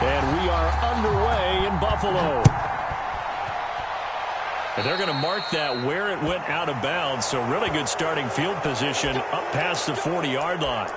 And we are underway in Buffalo. And they're going to mark that where it went out of bounds. So really good starting field position up past the 40-yard line.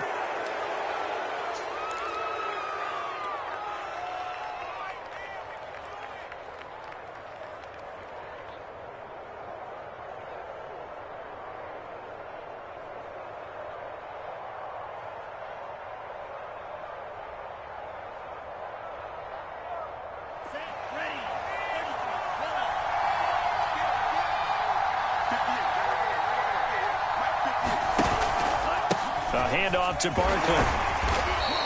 Handoff to Barkley.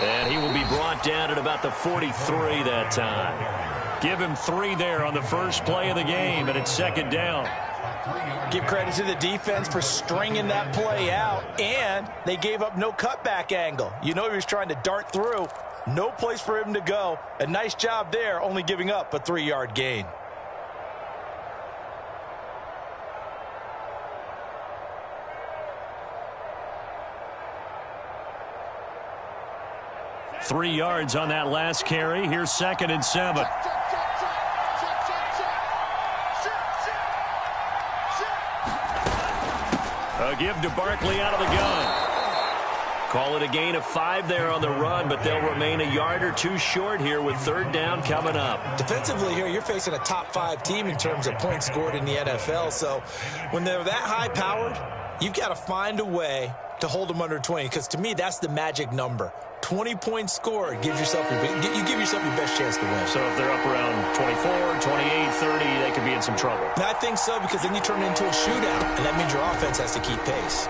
And he will be brought down at about the 43 that time. Give him 3 there on the first play of the game, and it's second down. Give credit to the defense for stringing that play out, and they gave up no cutback angle. You know he was trying to dart through. No place for him to go. A nice job there, only giving up a 3-yard gain. Three yards on that last carry. Here's 2nd and 7. A give to Barkley out of the gun. Call it a gain of 5 there on the run, but they'll remain a yard or 2 short here with 3rd down coming up. Defensively here, you're facing a top 5 team in terms of points scored in the NFL. So when they're that high-powered, you've got to find a way to hold them under 20, because to me, that's the magic number. 20 points scored gives yourself you give yourself your best chance to win. So if they're up around 24, 28, 30, they could be in some trouble. And I think so, because then you turn it into a shootout, and that means your offense has to keep pace.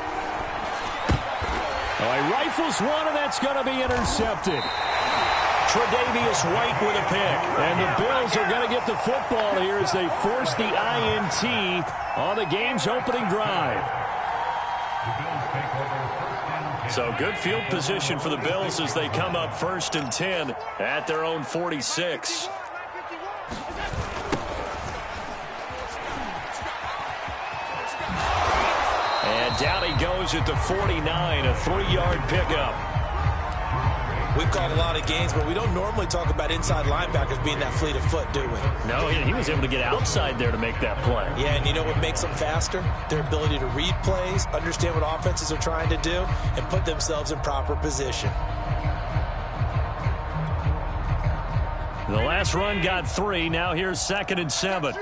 Oh, he rifles one, and that's going to be intercepted. Tre'Davious White with a pick. And the Bills are going to get the football here as they force the INT on the game's opening drive. So good field position for the Bills as they come up 1st and 10 at their own 46. And down he goes at the 49, a 3-yard pickup. We've called a lot of games, but we don't normally talk about inside linebackers being that fleet of foot, do we? No, he was able to get outside there to make that play. Yeah, and you know what makes them faster? Their ability to read plays, understand what offenses are trying to do, and put themselves in proper position. The last run got 3. Now here's 2nd and 7.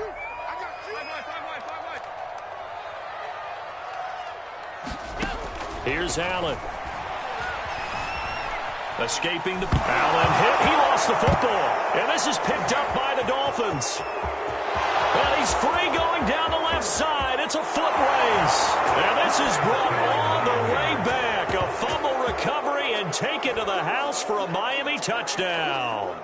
Here's Allen. Escaping the Allen hit. He lost the football. And this is picked up by the Dolphins. And he's free going down the left side. It's a foot race. And this is brought all the way back. A fumble recovery and taken to the house for a Miami touchdown.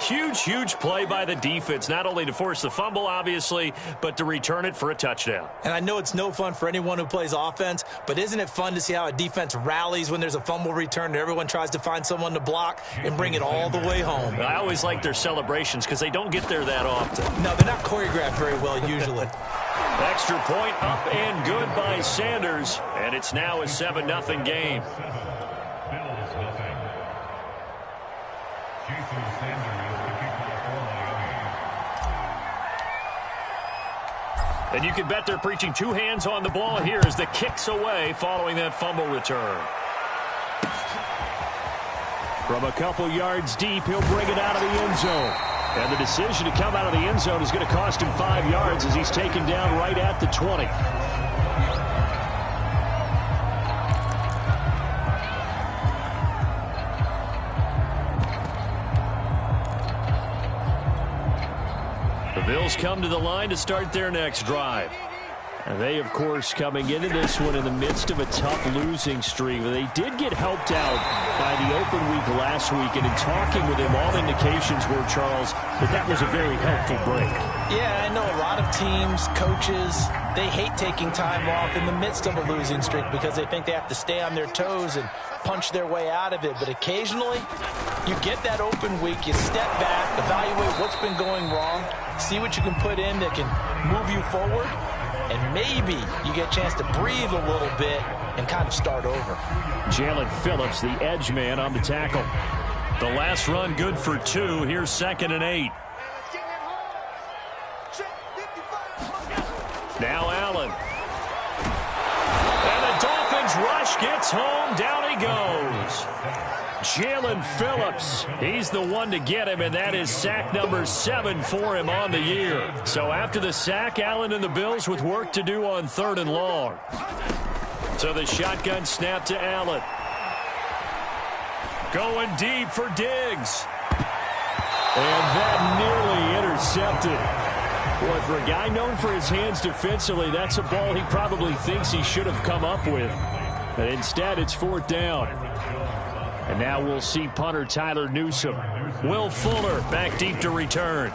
Huge, huge play by the defense, not only to force the fumble, obviously, but to return it for a touchdown. And I know it's no fun for anyone who plays offense, but isn't it fun to see how a defense rallies when there's a fumble return and everyone tries to find someone to block and bring it all the way home? I always like their celebrations because they don't get there that often. No, they're not choreographed very well usually. Extra point up and good by Sanders, and it's now a 7-0 game. And you can bet they're preaching 2 hands on the ball here as the kick's away following that fumble return. From a couple yards deep, he'll bring it out of the end zone. And the decision to come out of the end zone is going to cost him 5 yards as he's taken down right at the 20. The Bills come to the line to start their next drive. And they, of course, coming into this one in the midst of a tough losing streak. They did get helped out by the open week last week, and in talking with him, all indications were, Charles, that was a very helpful break. Yeah, I know a lot of teams, coaches, they hate taking time off in the midst of a losing streak because they think they have to stay on their toes and punch their way out of it. But occasionally, you get that open week, you step back, evaluate what's been going wrong, see what you can put in that can move you forward, and maybe you get a chance to breathe a little bit and kind of start over. Jalen Phillips, the edge man on the tackle. The last run good for 2. Here's 2nd and 8. Now Allen. And the Dolphins rush gets home. Down he goes. Jalen Phillips, he's the one to get him, and that is sack number 7 for him on the year. So after the sack, Allen and the Bills with work to do on 3rd and long. So the shotgun snap to Allen. Going deep for Diggs. And that nearly intercepted. Boy, for a guy known for his hands defensively, that's a ball he probably thinks he should have come up with. But instead, it's 4th down. And now we'll see punter Tyler Newsome. Will Fuller back deep to return.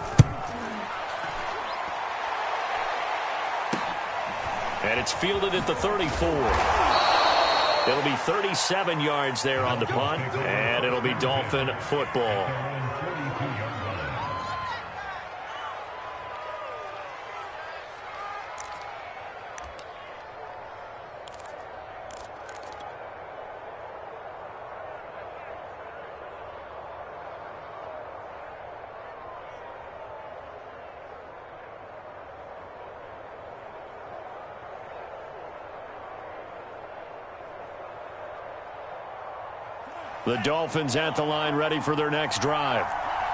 And it's fielded at the 34. It'll be 37 yards there on the punt, and it'll be Dolphin football. The Dolphins at the line ready for their next drive.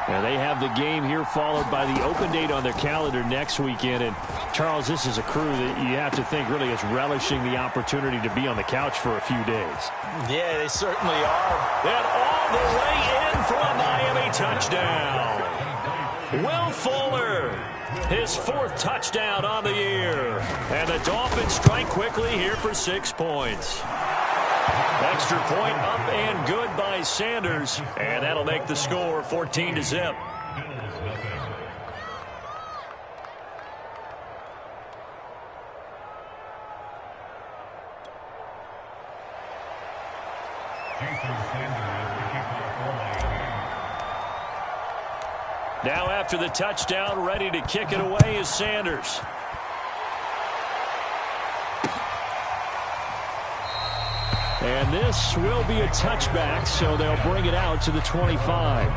And they have the game here followed by the open date on their calendar next weekend. And, Charles, this is a crew that you have to think really is relishing the opportunity to be on the couch for a few days. Yeah, they certainly are. And all the way in for a Miami touchdown. Will Fuller, his 4th touchdown on the year. And the Dolphins strike quickly here for 6 points. Extra point up and good by Sanders, and that'll make the score 14-0. Now after the touchdown, ready to kick it away is Sanders. And this will be a touchback, so they'll bring it out to the 25.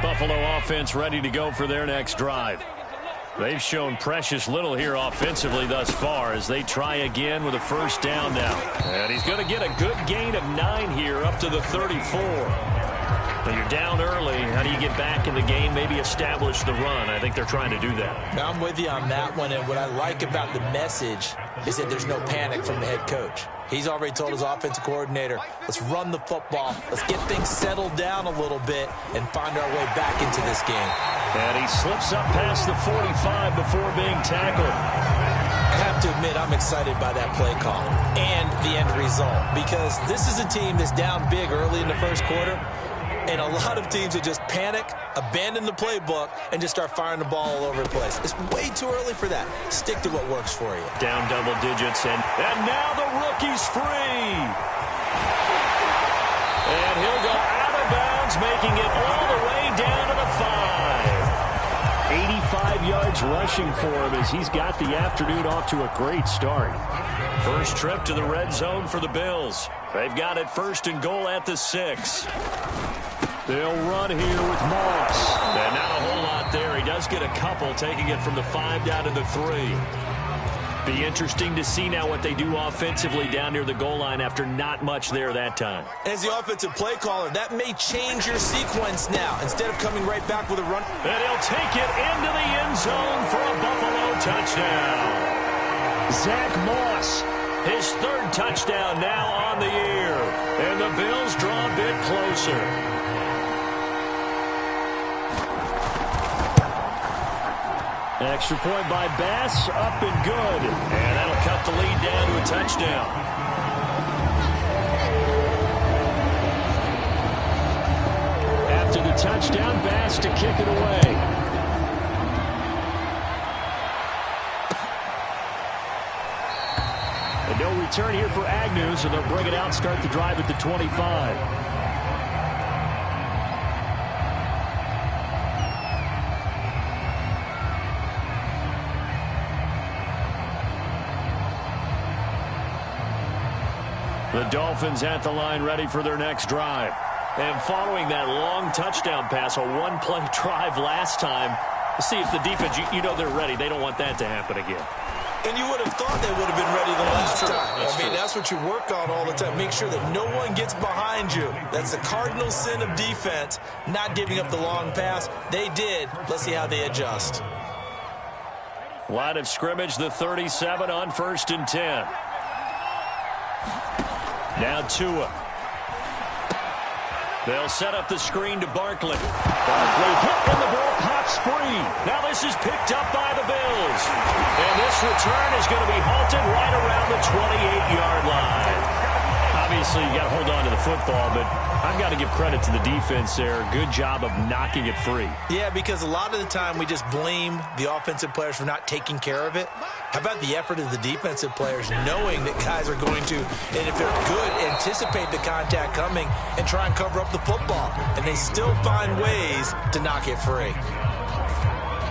Buffalo offense ready to go for their next drive. They've shown precious little here offensively thus far as they try again with a 1st down now. And he's going to get a good gain of 9 here up to the 34. When you're down early, how do you get back in the game, maybe establish the run? I think they're trying to do that. I'm with you on that one, and what I like about the message is that there's no panic from the head coach. He's already told his offensive coordinator, let's run the football, let's get things settled down a little bit and find our way back into this game. And he slips up past the 45 before being tackled. I have to admit, I'm excited by that play call and the end result, because this is a team that's down big early in the 1st quarter, and a lot of teams that just panic, abandon the playbook, and just start firing the ball all over the place. It's way too early for that. Stick to what works for you. Down double digits, and now the rookie's free. And he'll go out of bounds, making it all the way down to the 5. 85 yards rushing for him as he's got the afternoon off to a great start. First trip to the red zone for the Bills. They've got it 1st and goal at the 6. They'll run here with Moss. And not a whole lot there. He does get a couple, taking it from the 5 down to the 3. Be interesting to see now what they do offensively down near the goal line after not much there that time. As the offensive play caller, that may change your sequence now. Instead of coming right back with a run. And he'll take it into the end zone for a Buffalo touchdown. Zach Moss, his 3rd touchdown now on the year. And the Bills draw a bit closer. Extra point by Bass, up and good. And that'll cut the lead down to a touchdown. After the touchdown, Bass to kick it away. And no return here for Agnew, so they'll bring it out, start the drive at the 25. The Dolphins at the line ready for their next drive. And following that long touchdown pass, a one-play drive last time, see if the defense, you know they're ready. They don't want that to happen again. And you would have thought they would have been ready the last time. That's what you work on all the time. Make sure that no one gets behind you. That's the cardinal sin of defense, not giving up the long pass. They did. Let's see how they adjust. Line of scrimmage, the 37 on 1st and 10. Now Tua. They'll set up the screen to Barkley. Barkley hit and the ball pops free. Now this is picked up by the Bills. And this return is going to be halted right around the 28-yard line. Obviously, you got to hold on to the football, but I've got to give credit to the defense there. Good job of knocking it free. Yeah, because a lot of the time we just blame the offensive players for not taking care of it. How about the effort of the defensive players knowing that guys are going to, and if they're good, anticipate the contact coming and try and cover up the football. And they still find ways to knock it free.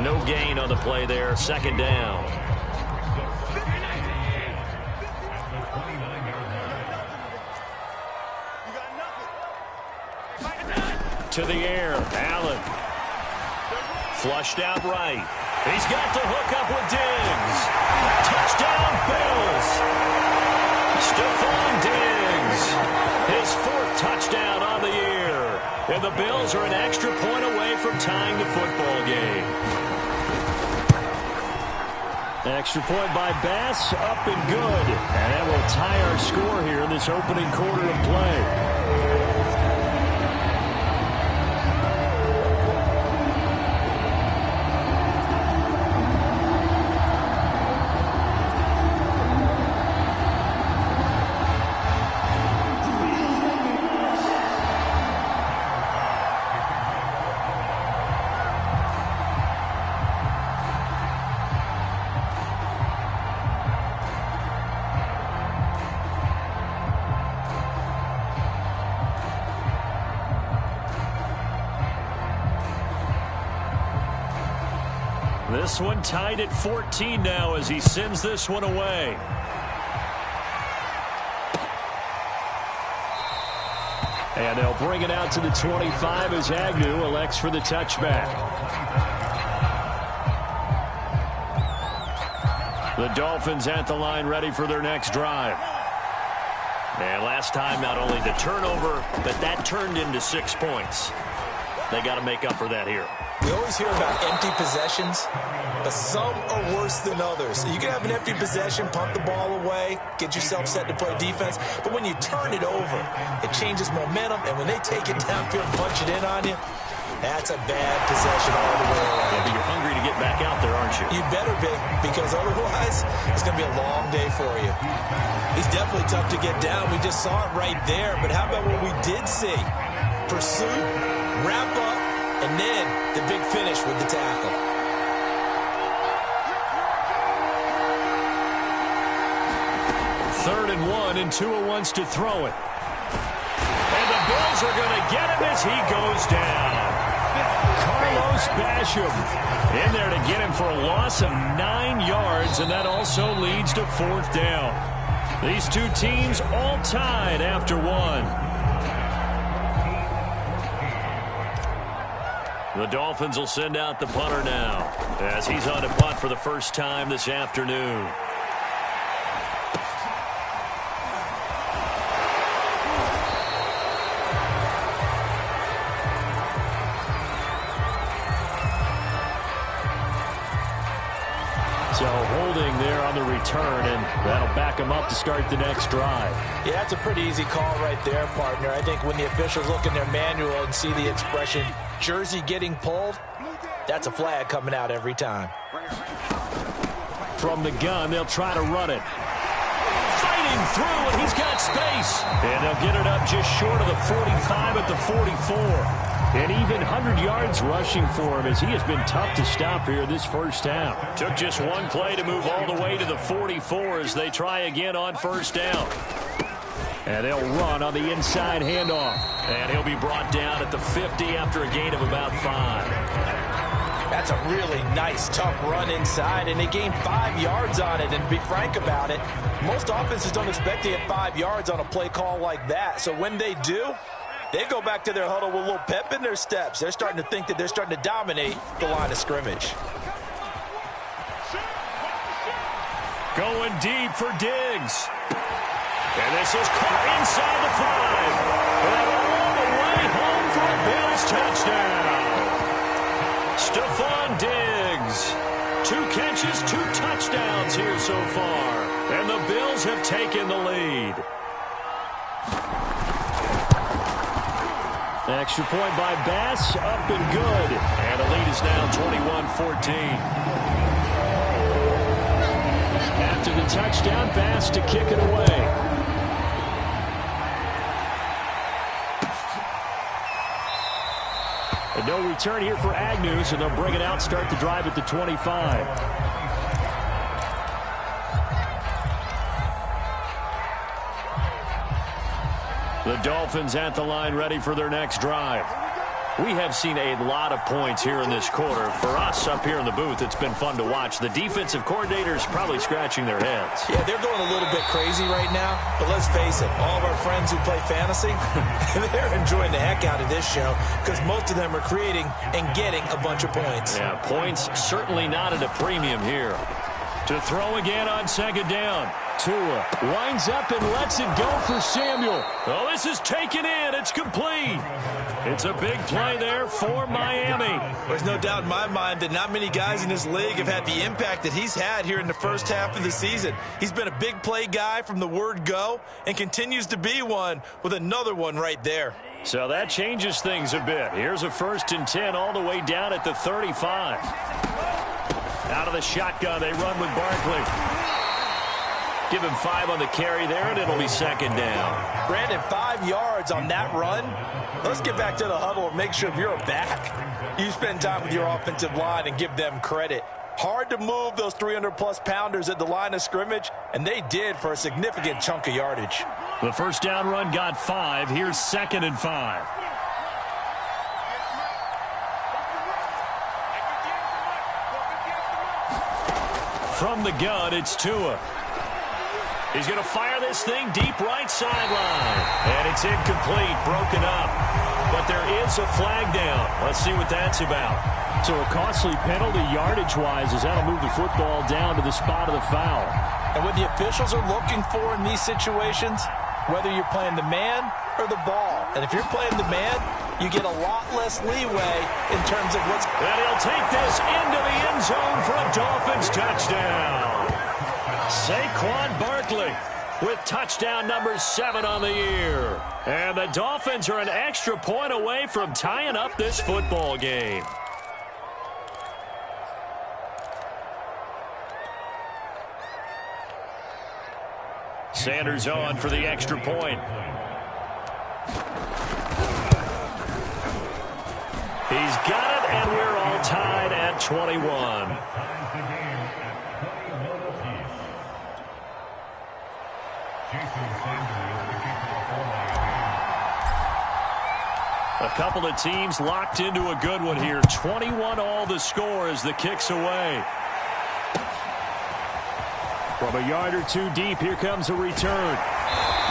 No gain on the play there. 2nd down. To the air, Allen. Flushed out right. He's got the hook up with Diggs. Touchdown, Bills. Stephon Diggs. His 4th touchdown on the year. And the Bills are an extra point away from tying the football game. Extra point by Bass, up and good. And that will tie our score here in this opening quarter of play. This one tied at 14 now as he sends this one away. And they'll bring it out to the 25 as Agnew elects for the touchback. The Dolphins at the line ready for their next drive. And last time, not only the turnover, but that turned into 6 points. They got to make up for that here. We always hear about empty possessions, but some are worse than others. You can have an empty possession, punt the ball away, get yourself set to play defense, but when you turn it over, it changes momentum, and when they take it downfield and punch it in on you, that's a bad possession all the way around. Yeah, but you're hungry to get back out there, aren't you? You better be, because otherwise, it's going to be a long day for you. He's definitely tough to get down. We just saw it right there, but how about what we did see? Pursuit, wrap up, and then the big finish with the tackle. Third and 1, and Tua wants to throw it. And the Bills are going to get him as he goes down. Carlos Basham in there to get him for a loss of 9 yards, and that also leads to 4th down. These two teams all tied after 1. The Dolphins will send out the punter now as he's on a punt for the first time this afternoon. So holding there on the return, and that'll back him up to start the next drive. Yeah, that's a pretty easy call right there, partner. I think when the officials look in their manual and see the expression, jersey getting pulled, that's a flag coming out every time. From the gun, they'll try to run it. Fighting through, and he's got space. And they'll get it up just short of the 45 at the 44. And even 100 yards rushing for him as he has been tough to stop here this first half. Took just one play to move all the way to the 44 as they try again on 1st down. And they'll run on the inside handoff. And he'll be brought down at the 50 after a gain of about 5. That's a really nice, tough run inside, and they gained 5 yards on it. And to be frank about it, most offenses don't expect to get 5 yards on a play call like that. So when they do, they go back to their huddle with a little pep in their steps. They're starting to think that they're starting to dominate the line of scrimmage. Going deep for Diggs. And this is caught inside the 5. And all the way home for a Bills touchdown. Stephon Diggs. 2 catches, 2 touchdowns here so far. And the Bills have taken the lead. Extra point by Bass, up and good. And the lead is now 21-14. After the touchdown, Bass to kick it away. And no return here for Agnew, so they'll bring it out, start the drive at the 25. The Dolphins at the line, ready for their next drive. We have seen a lot of points here in this quarter. For us up here in the booth, it's been fun to watch. The defensive coordinators probably scratching their heads. Yeah, they're going a little bit crazy right now. But let's face it, all of our friends who play fantasy, they're enjoying the heck out of this show because most of them are creating and getting a bunch of points. Yeah, points certainly not at a premium here. To throw again on second down. Tua winds up and lets it go for Samuel. Oh, this is taken in. It's complete. It's a big play there for Miami. There's no doubt in my mind that not many guys in this league have had the impact that he's had here in the first half of the season. He's been a big play guy from the word go and continues to be one with another one right there. So that changes things a bit. Here's a 1st and 10 all the way down at the 35. Out of the shotgun, they run with Barkley. Give him 5 on the carry there, and it'll be second down. Brandon, 5 yards on that run. Let's get back to the huddle and make sure if you're a back, you spend time with your offensive line and give them credit. Hard to move those 300-plus pounders at the line of scrimmage, and they did for a significant chunk of yardage. The first down run got 5. Here's 2nd and 5. From the gun, it's Tua. He's going to fire this thing deep right sideline. And it's incomplete, broken up. But there is a flag down. Let's see what that's about. So a costly penalty yardage-wise as that'll move the football down to the spot of the foul. And what the officials are looking for in these situations, whether you're playing the man or the ball. And if you're playing the man, you get a lot less leeway in terms of what's... And he'll take this into the end zone for a Dolphins touchdown. Saquon Barkley with touchdown number 7 on the year. And the Dolphins are an extra point away from tying up this football game. Sanders on for the extra point. He's got it, and we're all tied at 21. A couple of teams locked into a good one here. 21 all the score as the kick's away. From a yard or 2 deep, here comes a return.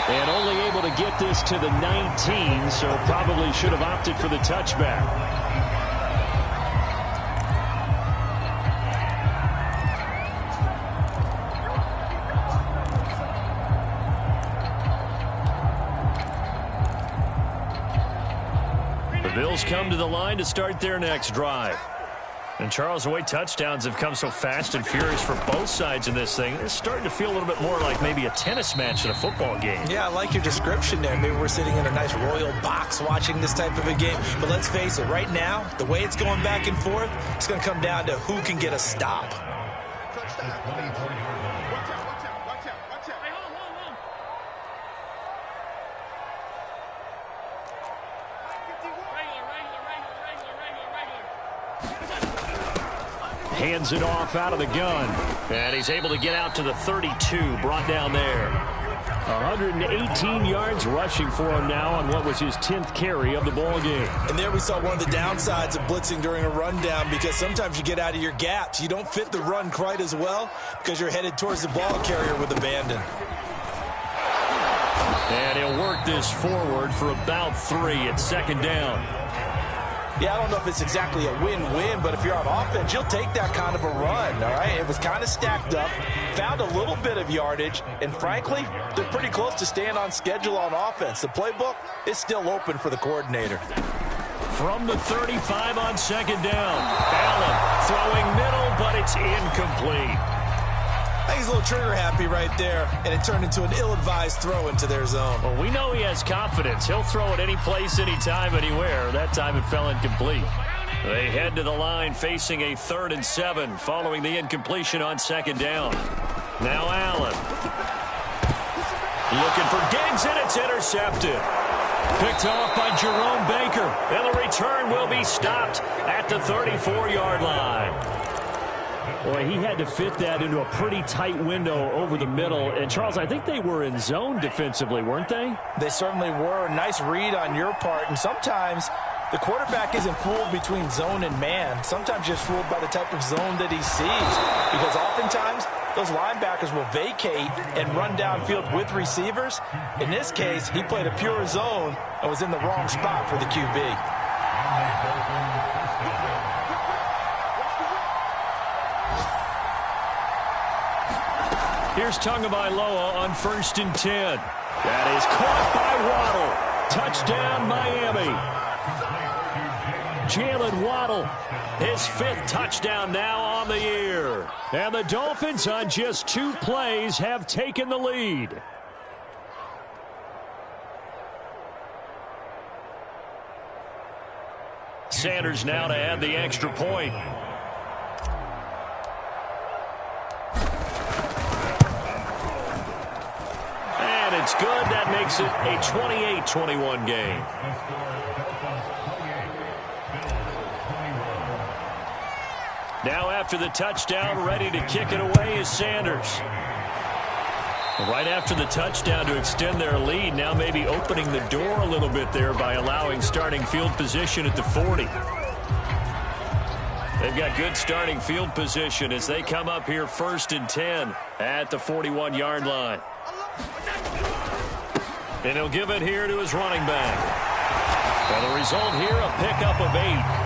And only able to get this to the 19, so probably should have opted for the touchback. Bills come to the line to start their next drive. And Charles, the way touchdowns have come so fast and furious for both sides in this thing, it's starting to feel a little bit more like maybe a tennis match in a football game. Yeah, I like your description there. Maybe we're sitting in a nice royal box watching this type of a game. But let's face it, right now, the way it's going back and forth, it's going to come down to who can get a stop. Hands it off out of the gun. And he's able to get out to the 32, brought down there. 118 yards rushing for him now on what was his 10th carry of the ball game. And there we saw one of the downsides of blitzing during a rundown, because sometimes you get out of your gaps. You don't fit the run quite as well because you're headed towards the ball carrier with abandon. And he'll work this forward for about 3 at second down. Yeah, I don't know if it's exactly a win-win, but if you're on offense, you'll take that kind of a run, all right? It was kind of stacked up, found a little bit of yardage, and frankly, they're pretty close to staying on schedule on offense. The playbook is still open for the coordinator. From the 35 on second down, Allen throwing middle, but it's incomplete. I think he's a little trigger happy right there, and it turned into an ill-advised throw into their zone. Well, we know he has confidence. He'll throw it any place, anytime, anywhere. That time it fell incomplete. They head to the line facing a 3rd and 7 following the incompletion on second down. Now Allen. Looking for Diggs, and it's intercepted. Picked off by Jerome Baker. And the return will be stopped at the 34-yard line. Boy, he had to fit that into a pretty tight window over the middle. And, Charles, I think they were in zone defensively, weren't they? They certainly were. Nice read on your part. And sometimes the quarterback isn't fooled between zone and man. Sometimes just fooled by the type of zone that he sees. Because oftentimes those linebackers will vacate and run downfield with receivers. In this case, he played a pure zone and was in the wrong spot for the QB. Here's Tagovailoa on 1st and 10. That is caught by Waddle. Touchdown, Miami. Jalen Waddle, his 5th touchdown now on the year. And the Dolphins, on just 2 plays, have taken the lead. Sanders now to add the extra point. It's good. That makes it a 28-21 game. Now after the touchdown, ready to kick it away is Sanders. Right after the touchdown to extend their lead, now maybe opening the door a little bit there by allowing starting field position at the 40. They've got good starting field position as they come up here 1st and 10 at the 41-yard line. And he'll give it here to his running back. And the result here, a pickup of 8.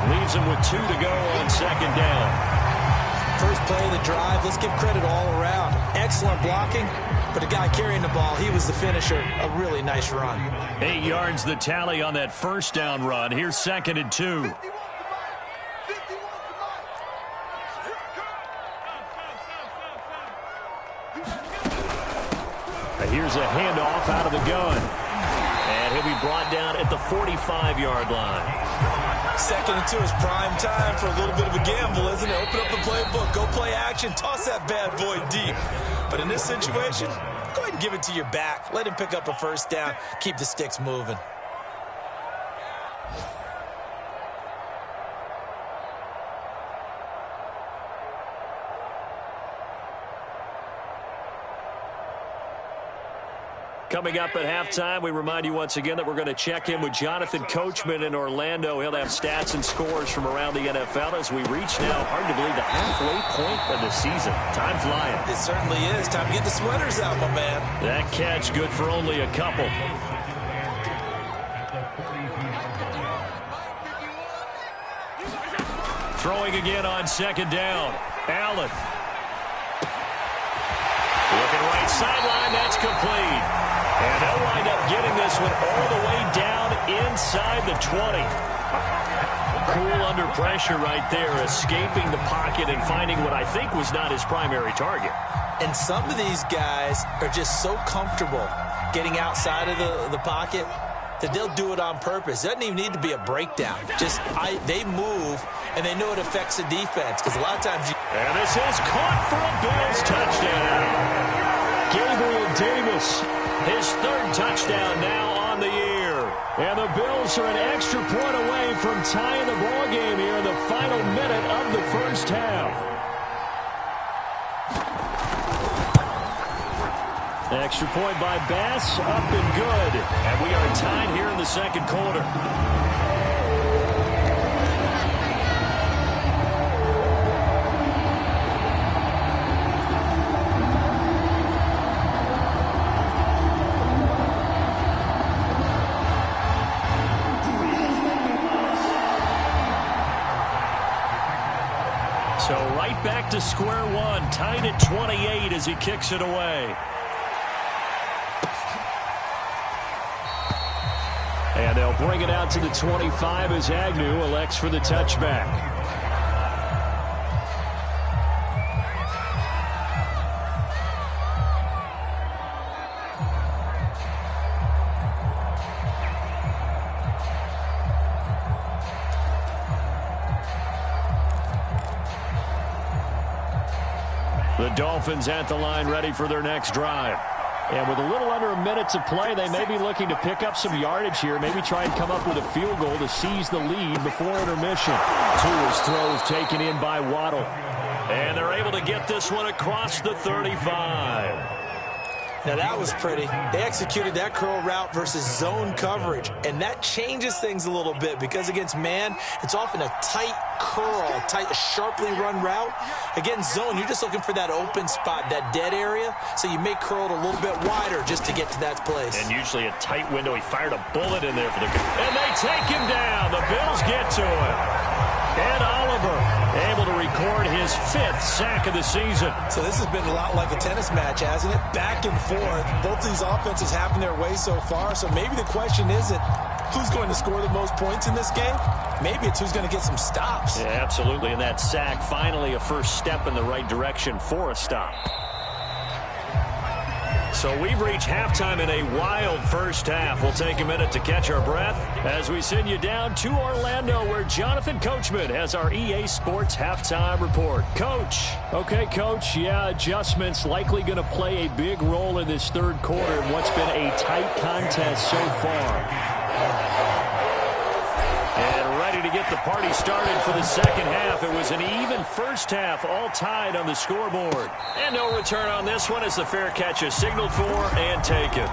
Leaves him with 2 to go on second down. First play of the drive, let's give credit all around. Excellent blocking, but the guy carrying the ball, he was the finisher. A really nice run. 8 yards the tally on that first down run. Here's 2nd and 2. Here's a handoff out of the gun. And he'll be brought down at the 45-yard line. 2nd and 2 is prime time for a little bit of a gamble, isn't it? Open up the playbook, go play action, toss that bad boy deep. But in this situation, go ahead and give it to your back. Let him pick up a first down. Keep the sticks moving. Coming up at halftime, we remind you once again that we're going to check in with Jonathan Coachman in Orlando. He'll have stats and scores from around the NFL as we reach now, hard to believe, the halfway point of the season. Time flying. It certainly is. Time to get the sweaters out, my man. That catch good for only a couple. Throwing again on second down. Allen. Looking right sideline. That's complete. And they'll wind up getting this one all the way down inside the 20. Cool under pressure right there, escaping the pocket and finding what I think was not his primary target. And some of these guys are just so comfortable getting outside of the pocket that they'll do it on purpose. It doesn't even need to be a breakdown. They move, and they know it affects the defense. Because a lot of times And this is caught for a Bills touchdown. Gabriel Davis, his 3rd touchdown now on the year. And the Bills are an extra point away from tying the ball game here in the final minute of the first half. Extra point by Bass, up and good. And we are tied here in the second quarter. So right back to square one, tied at 28 as he kicks it away. And they'll bring it out to the 25 as Agnew elects for the touchback. The Dolphins at the line ready for their next drive. And with a little under a minute to play, they may be looking to pick up some yardage here, maybe try and come up with a field goal to seize the lead before intermission. Tua's throws taken in by Waddle. And they're able to get this one across the 35. Now that was pretty. They executed that curl route versus zone coverage, and that changes things a little bit because against man, it's often a tight curl, tight, sharply run route. Against zone, you're just looking for that open spot, that dead area, so you may curl it a little bit wider just to get to that place. And usually a tight window. He fired a bullet in there for the... And they take him down. The Bills get to him. And Oliver able to record his 5th sack of the season. So this has been a lot like a tennis match, hasn't it? Back and forth. Both these offenses happen their way so far. So maybe the question isn't who's going to score the most points in this game. Maybe it's who's going to get some stops. Yeah, absolutely. And that sack, finally a first step in the right direction for a stop. So we've reached halftime in a wild first half. We'll take a minute to catch our breath as we send you down to Orlando, where Jonathan Coachman has our EA Sports halftime report. Coach. Okay, Coach. Yeah, adjustments likely going to play a big role in this third quarter in what's been a tight contest so far. And ready to get the party started for the second half. It was an even first half, all tied on the scoreboard. And no return on this one as the fair catch is signaled for and taken.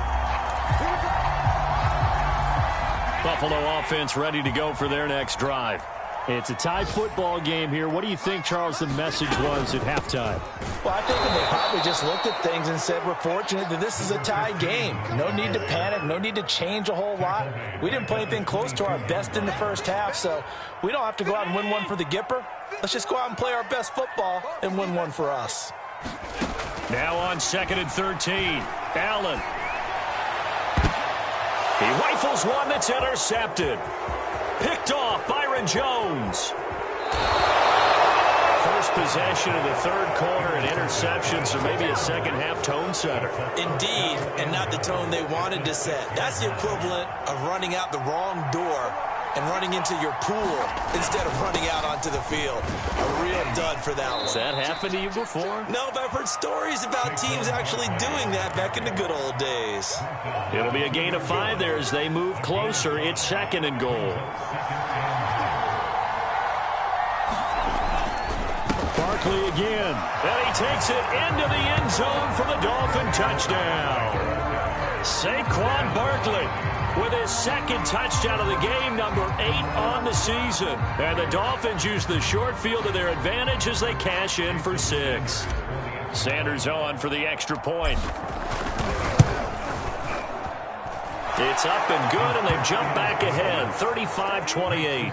Buffalo offense ready to go for their next drive. It's a tie football game here. What do you think, Charles, the message was at halftime? Well, I think that they probably just looked at things and said, we're fortunate that this is a tie game. No need to panic, no need to change a whole lot. We didn't play anything close to our best in the first half, so we don't have to go out and win one for the Gipper. Let's just go out and play our best football and win one for us. Now on 2nd and 13, Allen. He rifles one that's intercepted. Picked off, Byron Jones. First possession of the third quarter, an interception, so maybe a second half tone setter. Indeed, and not the tone they wanted to set. That's the equivalent of running out the wrong door and running into your pool instead of running out onto the field. A real dud for that one. Has that happened to you before? No, but I've heard stories about teams actually doing that back in the good old days. It'll be a gain of 5 there as they move closer. It's 2nd and goal. Barkley again. And he takes it into the end zone for the Dolphin touchdown. Saquon Barkley with his 2nd touchdown of the game, number 8 on the season. And the Dolphins use the short field to their advantage as they cash in for 6. Sanders on for the extra point. It's up and good, and they've jumped back ahead, 35-28.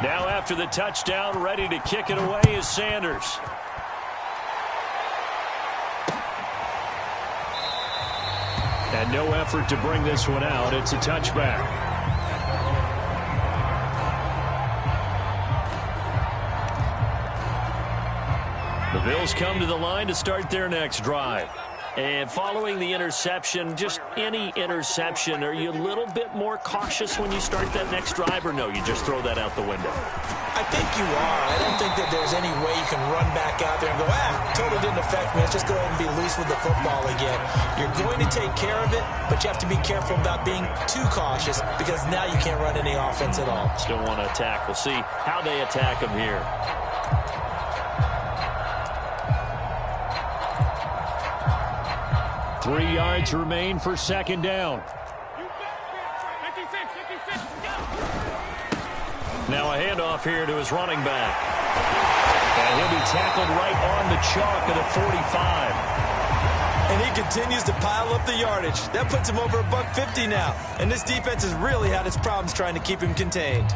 Now after the touchdown, ready to kick it away is Sanders. And no effort to bring this one out. It's a touchback. The Bills come to the line to start their next drive. And following the interception, just any interception, are you a little bit more cautious when you start that next drive, or no, you just throw that out the window? I think you are. I don't think that there's any way you can run back out there and go, totally didn't affect me. Let's just go ahead and be loose with the football again. You're going to take care of it, but you have to be careful about being too cautious because now you can't run any offense at all. Still want to attack. We'll see how they attack him here. Three yards remain for second down. Now a handoff here to his running back. And he'll be tackled right on the chalk of the 45. And he continues to pile up the yardage. That puts him over $150 now. And this defense has really had its problems trying to keep him contained.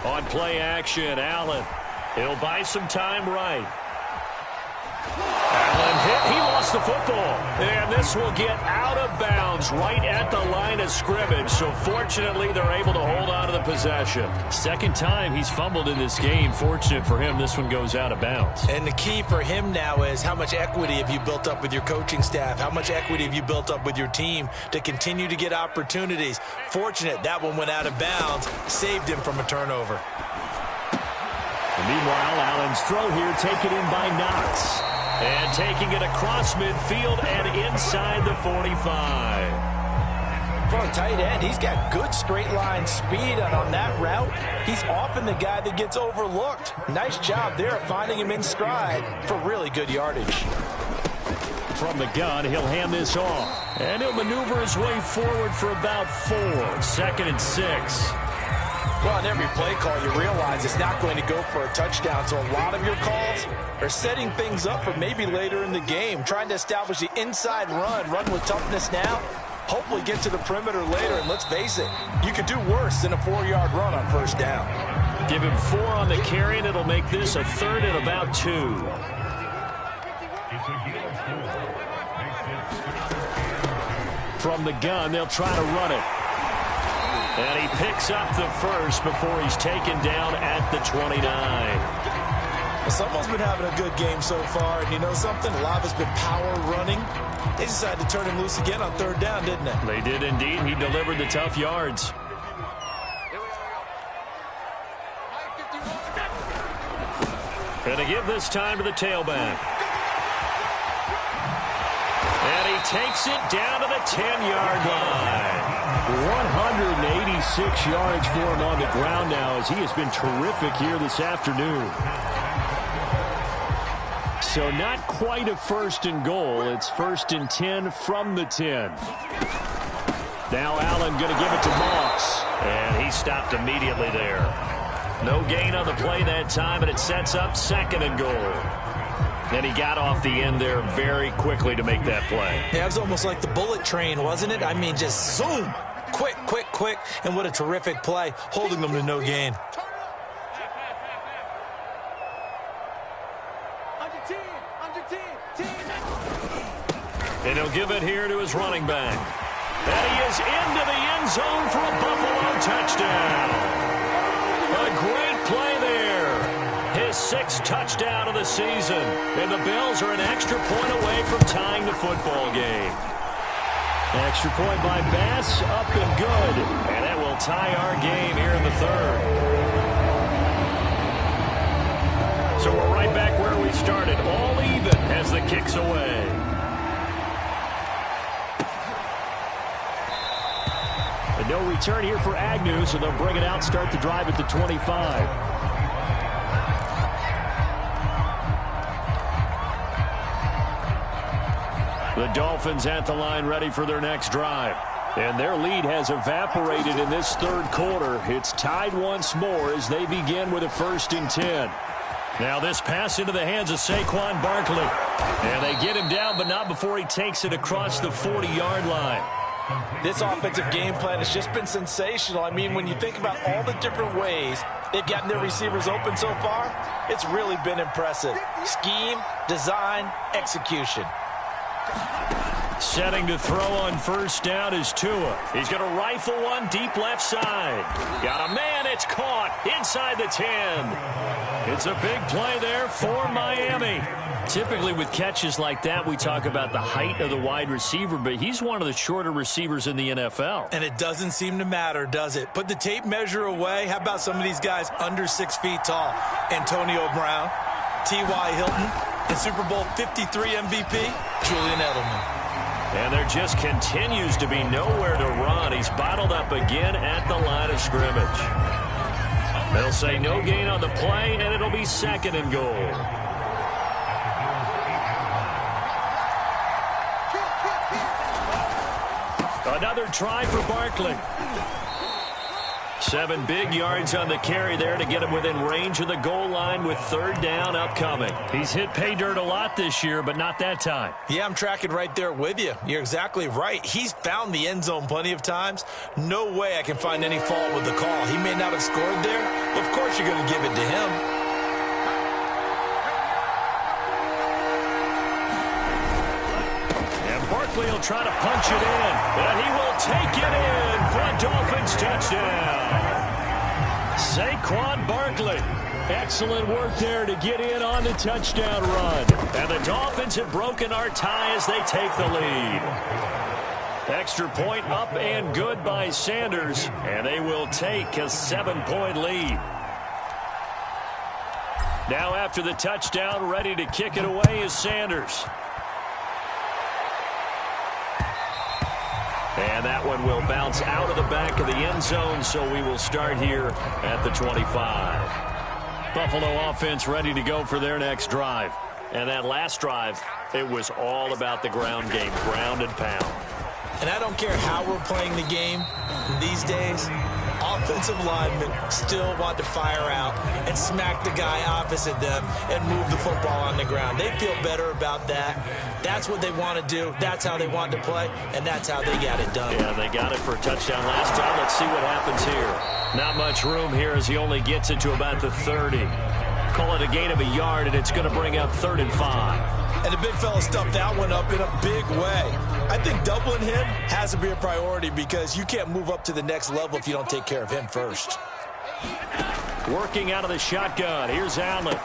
On play action, Allen. He'll buy some time right. Allen hit. He lost the football. And this will get out of bounds right at the line of scrimmage. So fortunately, they're able to hold on to the possession. Second time he's fumbled in this game. Fortunate for him, this one goes out of bounds. And the key for him now is how much equity have you built up with your coaching staff? How much equity have you built up with your team to continue to get opportunities? Fortunate that one went out of bounds. Saved him from a turnover. And meanwhile, Allen's throw here taken in by Knox. And taking it across midfield and inside the 45. For a tight end, he's got good straight line speed, and on that route, he's often the guy that gets overlooked. Nice job there of finding him in stride for really good yardage. From the gun, he'll hand this off. And he'll maneuver his way forward for about 4. 2nd and 6. Well, on every play call, you realize it's not going to go for a touchdown. So a lot of your calls are setting things up for maybe later in the game, trying to establish the inside run with toughness now, hopefully get to the perimeter later. And let's face it, you could do worse than a 4-yard run on first down. Give him 4 on the carry, and it'll make this a 3rd and about 2. From the gun, they'll try to run it. And he picks up the first before he's taken down at the 29. Well, someone's been having a good game so far, and you know something? A lot of it's been power running. They decided to turn him loose again on 3rd down, didn't they? They did indeed. He delivered the tough yards. And to give this time to the tailback. And he takes it down to the 10-yard line. 186 yards for him on the ground now as he has been terrific here this afternoon. So not quite a 1st and goal. It's 1st and 10 from the 10. Now Allen going to give it to Moss. And he stopped immediately there. No gain on the play that time, and it sets up 2nd and goal. And he got off the end there very quickly to make that play. Yeah, it was almost like the bullet train, wasn't it? I mean, just zoom. Quick, quick, quick. And what a terrific play, holding them to no gain. And he'll give it here to his running back. And he is into the end zone for a Buffalo touchdown. A great play there. His 6th touchdown of the season. And the Bills are an extra point away from tying the football game. Extra point by Bass, up and good. And that will tie our game here in the 3rd. So we're right back where we started. All even as the kick's away. And no return here for Agnew, so they'll bring it out, start the drive at the 25. The Dolphins at the line ready for their next drive. And their lead has evaporated in this 3rd quarter. It's tied once more as they begin with a 1st and 10. Now this pass into the hands of Saquon Barkley. And they get him down, but not before he takes it across the 40-yard line. This offensive game plan has just been sensational. I mean, when you think about all the different ways they've gotten their receivers open so far, it's really been impressive. Scheme, design, execution. Setting to throw on 1st down is Tua. He's going to rifle one deep left side. Got a man And it's caught inside the 10. It's a big play there for Miami. Typically with catches like that, we talk about the height of the wide receiver, but he's one of the shorter receivers in the NFL. And it doesn't seem to matter, does it? Put the tape measure away. How about some of these guys under 6 feet tall? Antonio Brown, T.Y. Hilton, and Super Bowl 53 MVP, Julian Edelman. And there just continues to be nowhere to run. He's bottled up again at the line of scrimmage. They'll say no gain on the play, and it'll be 2nd and goal. Another try for Barkley. 7 big yards on the carry there to get him within range of the goal line with 3rd down upcoming. He's hit pay dirt a lot this year, but not that time. Yeah, I'm tracking right there with you. You're exactly right. He's found the end zone plenty of times. No way I can find any fault with the call. He may not have scored there, but of course you're going to give it to him. He'll try to punch it in, and he will take it in for a Dolphins touchdown. Saquon Barkley. Excellent work there to get in on the touchdown run. And the Dolphins have broken our tie as they take the lead. Extra point up and good by Sanders, and they will take a 7-point lead. Now after the touchdown, ready to kick it away is Sanders. And that one will bounce out of the back of the end zone, so we will start here at the 25. Buffalo offense ready to go for their next drive. And that last drive, it was all about the ground game, ground and pound. And I don't care how we're playing the game these days, offensive linemen still want to fire out and smack the guy opposite them and move the football on the ground. They feel better about that. That's what they want to do. That's how they want to play, and that's how they got it done. Yeah, they got it for a touchdown last time. Let's see what happens here. Not much room here as he only gets it to about the 30. Call it a gain of a yard, and it's going to bring up 3rd and 5. And the big fella stuffed that one up in a big way. I think doubling him has to be a priority because you can't move up to the next level if you don't take care of him first. Working out of the shotgun. Here's Allen.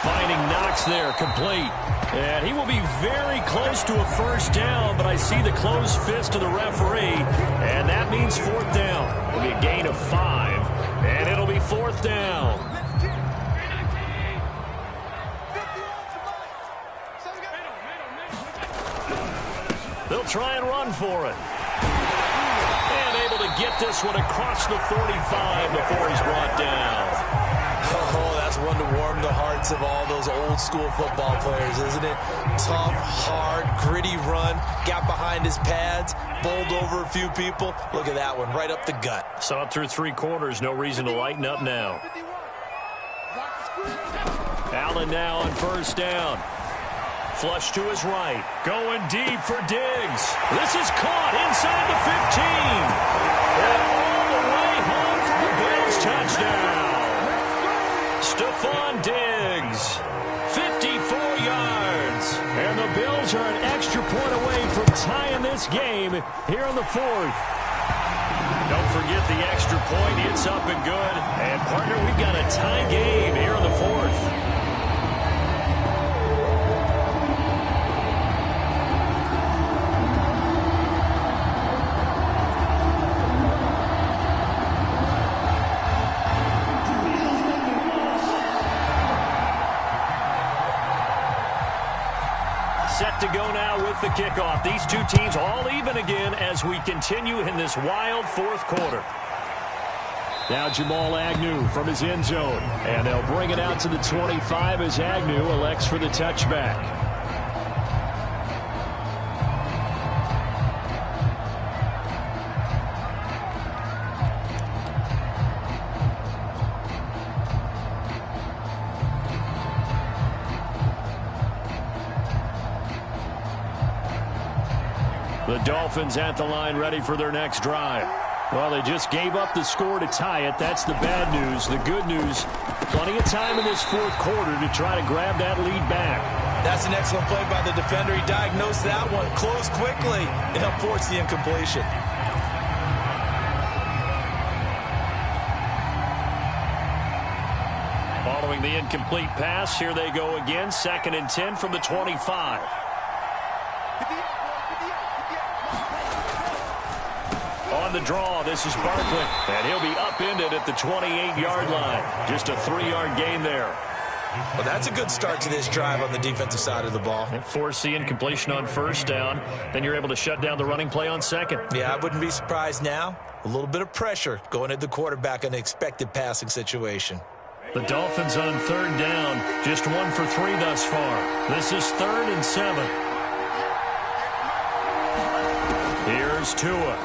Finding Knox there, complete. And he will be very close to a 1st down, but I see the closed fist of the referee, and that means 4th down. It'll be a gain of 5, and it'll be 4th down. They'll try and run for it. And able to get this one across the 45 before he's brought down. Oh, that's one to warm the hearts of all those old school football players, isn't it? Tough, hard, gritty run. Got behind his pads, bowled over a few people. Look at that one, right up the gut. Saw it through 3 quarters. No reason to lighten up now. Allen now on 1st down. Flush to his right. Going deep for Diggs. This is caught inside the 15. And all the way home for the Bills touchdown. Stephon Diggs, 54 yards. And the Bills are an extra point away from tying this game here in the 4th. Don't forget the extra point. It's up and good. And, partner, we've got a tie game here in the 4th. Set to go now with the kickoff. These two teams all even again as we continue in this wild 4th quarter. Now Jamal Agnew from his end zone. And they'll bring it out to the 25 as Agnew elects for the touchback. The Dolphins at the line ready for their next drive. Well, they just gave up the score to tie it. That's the bad news. The good news, plenty of time in this 4th quarter to try to grab that lead back. That's an excellent play by the defender. He diagnosed that one, closed quickly, and forced the incompletion. Following the incomplete pass, here they go again. 2nd and 10 from the 25. On the draw, this is Barkley. And he'll be upended at the 28-yard line. Just a 3-yard gain there. Well, that's a good start to this drive on the defensive side of the ball. Force the incompletion on 1st down. Then you're able to shut down the running play on 2nd. Yeah, I wouldn't be surprised now. A little bit of pressure going at the quarterback in an expected passing situation. The Dolphins on 3rd down. Just 1 for 3 thus far. This is 3rd and 7. Here's Tua.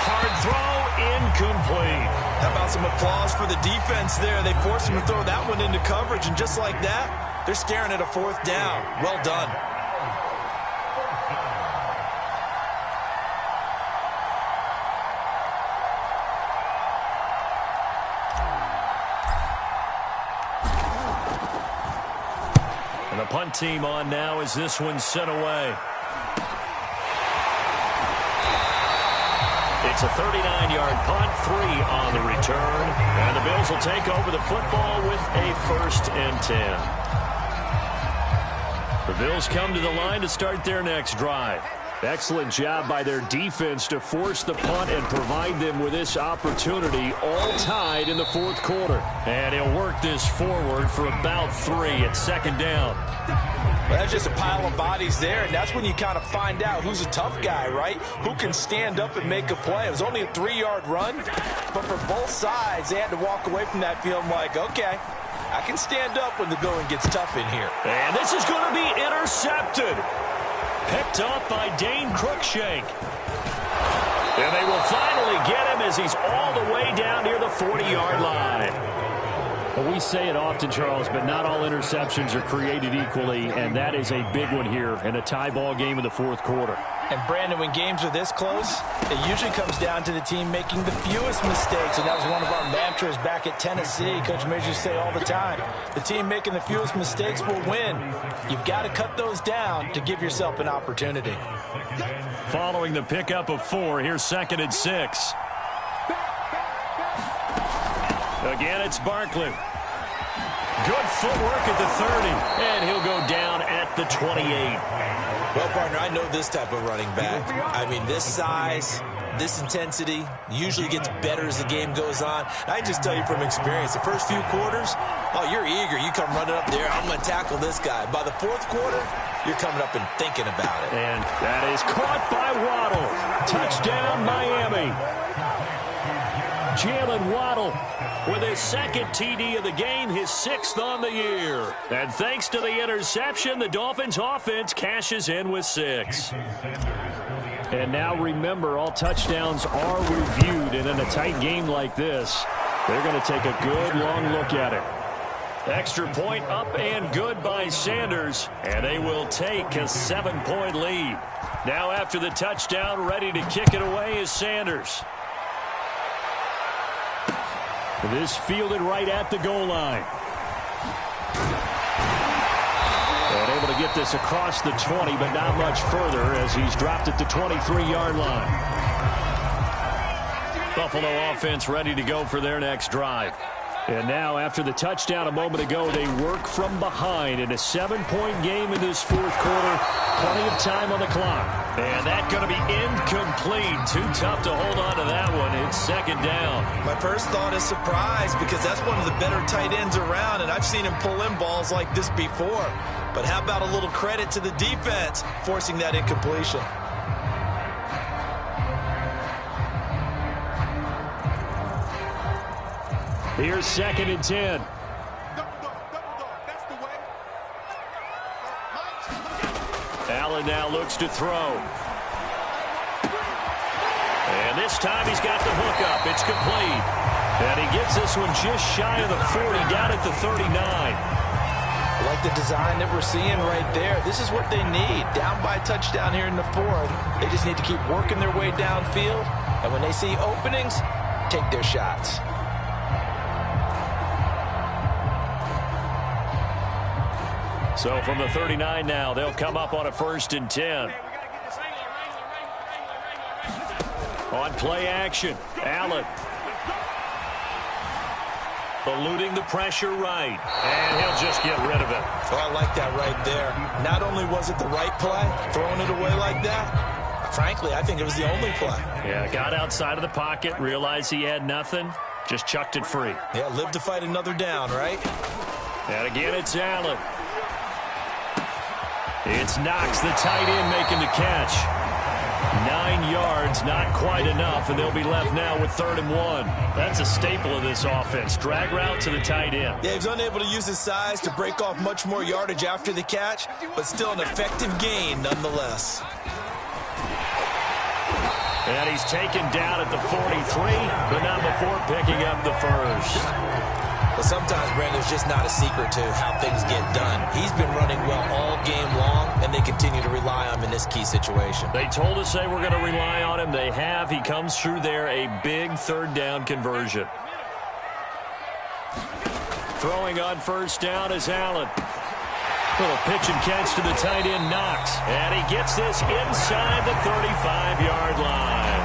Hard throw, incomplete. How about some applause for the defense there? They forced him to throw that one into coverage, and just like that, they're staring at a 4th down. Well done. And the punt team on now as this one's sent away. It's a 39-yard punt, 3 on the return. And the Bills will take over the football with a 1st and 10. The Bills come to the line to start their next drive. Excellent job by their defense to force the punt and provide them with this opportunity, all tied in the 4th quarter. And he'll work this forward for about 3 at 2nd down. Well, that's just a pile of bodies there, and that's when you kind of find out who's a tough guy, right? Who can stand up and make a play. It was only a 3-yard run, but for both sides, they had to walk away from that feeling like, okay, I can stand up when the going gets tough in here. And this is going to be intercepted. Picked up by Dane Cruikshank. And they will finally get him as he's all the way down near the 40-yard line. Well, we say it often, Charles, but not all interceptions are created equally, and that is a big one here in a tie ball game in the 4th quarter. And, Brandon, when games are this close, it usually comes down to the team making the fewest mistakes, and that was one of our mantras back at Tennessee. Coach Major used to say all the time, the team making the fewest mistakes will win. You've got to cut those down to give yourself an opportunity. Following the pickup of 4, here's 2nd and 6. Again, it's Barkley. Good footwork at the 30, and he'll go down at the 28. Well, partner, I know this type of running back. I mean, this size, this intensity usually gets better as the game goes on. I can just tell you from experience, the first few quarters, oh, you're eager. You come running up there, I'm going to tackle this guy. By the 4th quarter, you're coming up and thinking about it. And that is caught by Waddle. Touchdown, Miami. Jalen Waddle with his 2nd TD of the game, his 6th on the year. And thanks to the interception, the Dolphins offense cashes in with 6. And now remember, all touchdowns are reviewed, and in a tight game like this, they're going to take a good long look at it. Extra point up and good by Sanders, and they will take a 7-point lead. Now after the touchdown, ready to kick it away is Sanders. This fielded right at the goal line. And able to get this across the 20, but not much further as he's dropped at the 23-yard line. Buffalo offense ready to go for their next drive. And now, after the touchdown a moment ago, they work from behind in a 7-point game in this 4th quarter. Plenty of time on the clock. And that's going to be incomplete. Too tough to hold on to that one. It's 2nd down. My first thought is surprise because that's one of the better tight ends around, and I've seen him pull in balls like this before. But how about a little credit to the defense forcing that incompletion? Here's 2nd and 10. Allen now looks to throw. And this time he's got the hook up. It's complete. And he gets this one just shy of the 40, down at the 39. I like the design that we're seeing right there. This is what they need. Down by a touchdown here in the 4th. They just need to keep working their way downfield. And when they see openings, take their shots. So from the 39 now, they'll come up on a 1st and 10. On play action, Allen. eluding the pressure right. And he'll just get rid of it. Oh, I like that right there. Not only was it the right play, throwing it away like that, frankly, I think it was the only play. Yeah, got outside of the pocket, realized he had nothing, just chucked it free. Yeah, live to fight another down, right? And again, it's Allen. It's Knox, the tight end, making the catch. 9 yards, not quite enough, and they'll be left now with 3rd and 1. That's a staple of this offense. Drag route to the tight end. Yeah, he's unable to use his size to break off much more yardage after the catch, but still an effective gain nonetheless. And he's taken down at the 43, but not before picking up the first. But sometimes, Brandon, there's just not a secret to how things get done. He's been running well all game long, and they continue to rely on him in this key situation. They told us they were going to rely on him. They have. He comes through there, a big 3rd down conversion. Throwing on 1st down is Allen. Little pitch and catch to the tight end, Knox. And he gets this inside the 35-yard line.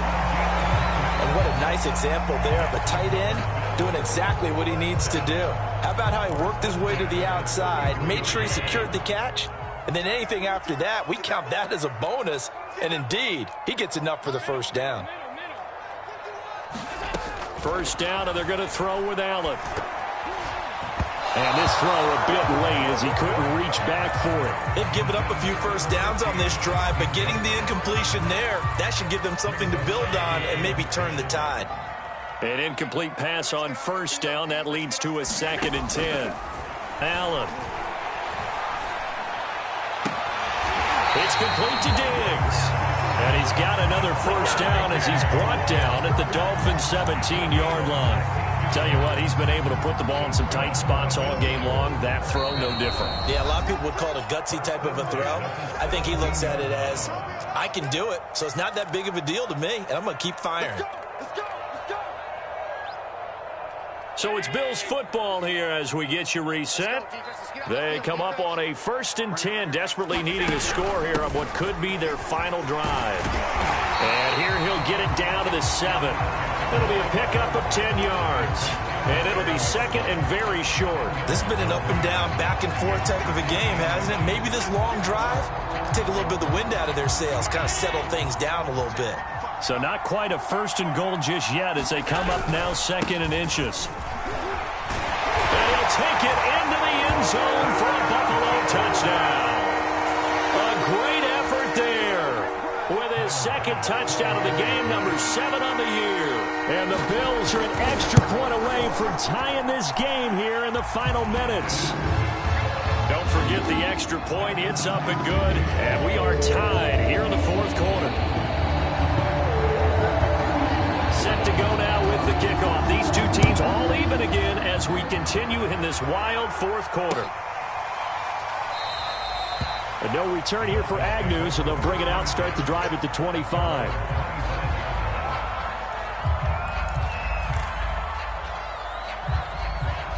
And what a nice example there of a tight end doing exactly what he needs to do. How about how he worked his way to the outside, made sure he secured the catch, and then anything after that, we count that as a bonus. And indeed, he gets enough for the 1st down. 1st down, and they're going to throw with Allen. And this throw a bit late as he couldn't reach back for it. They've given up a few 1st downs on this drive, but getting the incompletion there, that should give them something to build on and maybe turn the tide. An incomplete pass on 1st down. That leads to a 2nd and 10. Allen. It's complete to Diggs. And he's got another 1st down as he's brought down at the Dolphins' 17-yard line. Tell you what, he's been able to put the ball in some tight spots all game long. That throw, no different. Yeah, a lot of people would call it a gutsy type of a throw. I think he looks at it as, I can do it, so it's not that big of a deal to me, and I'm going to keep firing. So it's Bills football here as we get you reset. They come up on a 1st and 10, desperately needing a score here on what could be their final drive. And here he'll get it down to the 7. It'll be a pickup of 10 yards. And it'll be 2nd and very short. This has been an up and down, back and forth type of a game, hasn't it? Maybe this long drive take a little bit of the wind out of their sails, kind of settle things down a little bit. So not quite a 1st and goal just yet as they come up now 2nd and inches. And he'll take it into the end zone for a Buffalo touchdown. A great effort there with his 2nd touchdown of the game, number 7 on the year. And the Bills are an extra point away from tying this game here in the final minutes. Don't forget the extra point. It's up and good. And we are tied here in the 4th quarter. Set to go now with the kickoff. These two teams all even again as we continue in this wild 4th quarter. And no return here for Agnew, so they'll bring it out, start the drive at the 25.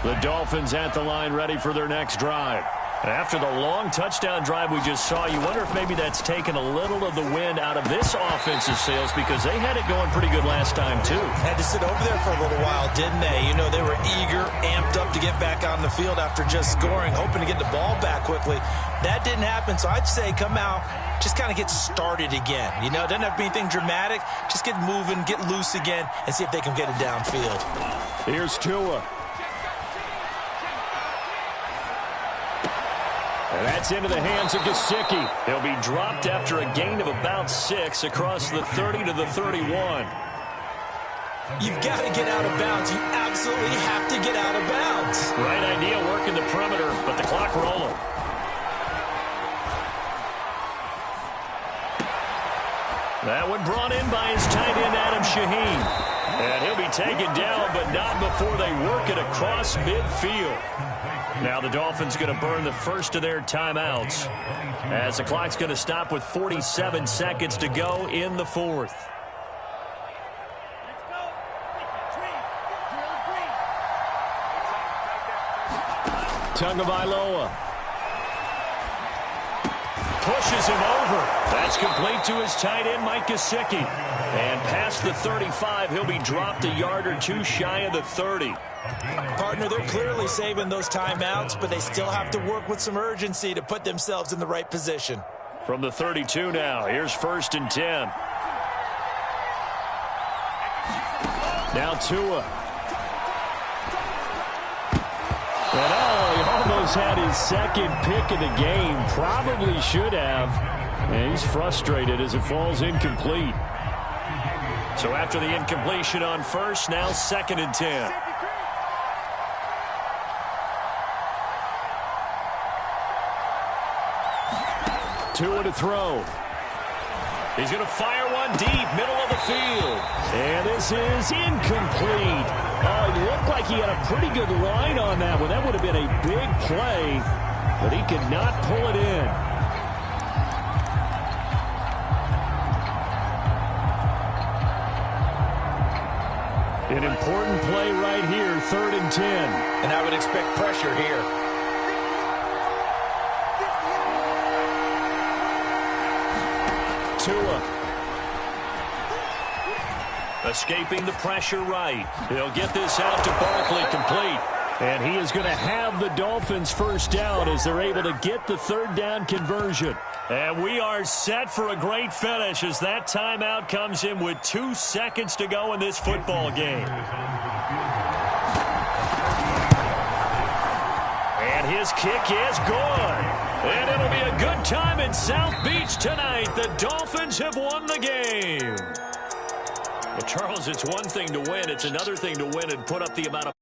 The Dolphins at the line ready for their next drive. After the long touchdown drive we just saw, you wonder if maybe that's taken a little of the wind out of this offensive sails because they had it going pretty good last time, too. Had to sit over there for a little while, didn't they? You know, they were eager, amped up to get back on the field after just scoring, hoping to get the ball back quickly. That didn't happen, so I'd say come out, just kind of get started again. You know, it doesn't have to be anything dramatic. Just get moving, get loose again, and see if they can get it downfield. Here's Tua. And that's into the hands of Gesicki. He'll be dropped after a gain of about 6 across the 30 to the 31. You've got to get out of bounds. You absolutely have to get out of bounds. Right idea, working the perimeter, but the clock rolling. That one brought in by his tight end, Adam Shaheen. And he'll be taken down, but not before they work it across midfield. Now the Dolphins going to burn the first of their timeouts as the clock's going to stop with 47 seconds to go in the 4th. Tagovailoa. pushes him over. That's complete to his tight end, Mike Gesicki. And past the 35, he'll be dropped a yard or two shy of the 30. Partner, they're clearly saving those timeouts, but they still have to work with some urgency to put themselves in the right position. From the 32 now, here's 1st and 10. Now Tua. And he almost had his second pick of the game. Probably should have. And he's frustrated as it falls incomplete. So after the incompletion on 1st, now 2nd and 10. Tua to throw. He's going to fire one deep, middle of the field. And this is incomplete. It looked like he had a pretty good line on that one. That would have been a big play, but he could not pull it in. An important play right here, 3rd and 10. And I would expect pressure here. Tua. Escaping the pressure right. He'll get this out to Barkley complete. And he is going to have the Dolphins first down as they're able to get the 3rd down conversion. And we are set for a great finish as that timeout comes in with 2 seconds to go in this football game. And his kick is good. And it'll be a good time in South Beach tonight. The Dolphins have won the game. Well, Charles, it's one thing to win. It's another thing to win and put up the amount of